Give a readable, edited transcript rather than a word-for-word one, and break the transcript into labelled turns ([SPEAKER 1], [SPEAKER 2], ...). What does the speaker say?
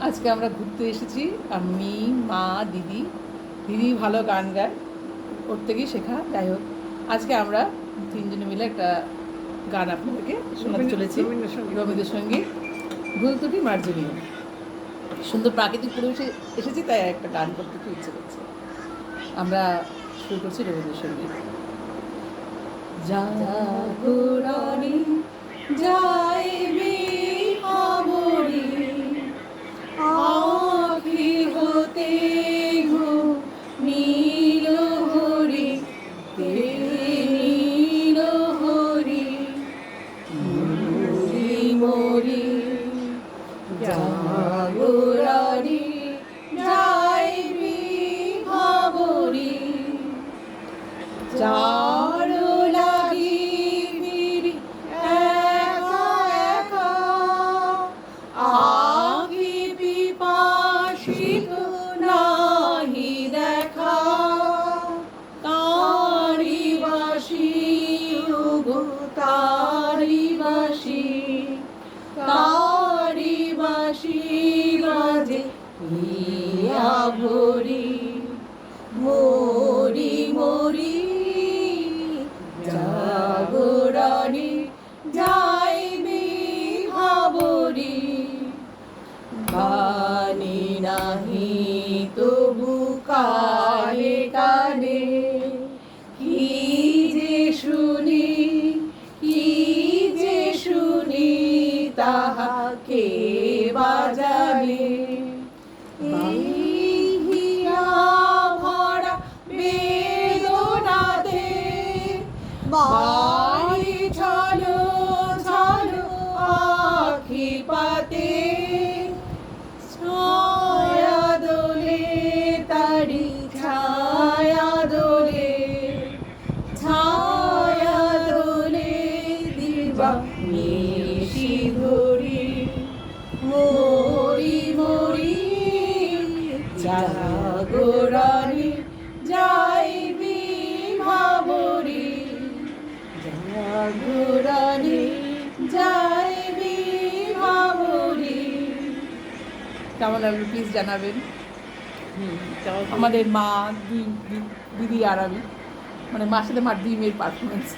[SPEAKER 1] আজকে আমরা ঘুরতে এসেছি, আমি, মা, দিদি। দিদি ভালো গান গায়, ওর থেকেই শেখা। যাই হোক, আজকে আমরা তিনজনে মিলে একটা গান আপনাদেরকে শোনাতে চলেছি, রবীন্দ্রসঙ্গীত, ভুল ত্রুটি মার্জনীয়। সুন্দর প্রাকৃতিক পরিবেশে এসেছি, তাই একটা গান করতে খুব ইচ্ছে করছে। আমরা শুরু করছি রবীন্দ্রসঙ্গীত। জাগরণী যাইবি আবরি, আখি হতে নীল হরি, নীল হরি মরি মরি। জাগরণী যাইবি ভাবরি, যার লাগি ফিরি একা একা, আখি পিপাসিত নাহি দেখা। তারি বাসি ওগো তারি বাসি, তারি বাসি বাজে হিয়া ভরি, মরি মরি। জাগরণী যাইবি ভাবরি, গানে নাহি তবু কানে কানে, কি যে শুনি কি যে শুনি তাহাকে বাজানে। এই হিয়া ভরা বেদনাতে বাড়ি ছলো ছলো আখি পাতে, ছায়া দোলে তারি ছায়া দোলে, ছায়া দোলে দিবা নিশি ধরি, মরি মরি। জাগরণী যাইবি ভাবরি, জাগরণী যাইবি ভাবরি। কেমন লাগলো প্লিজ জানাবেন। আমাদের মা, দিদি আর আমি, মানে মার সাথে মার দুই মেয়ের পারফরমেন্স।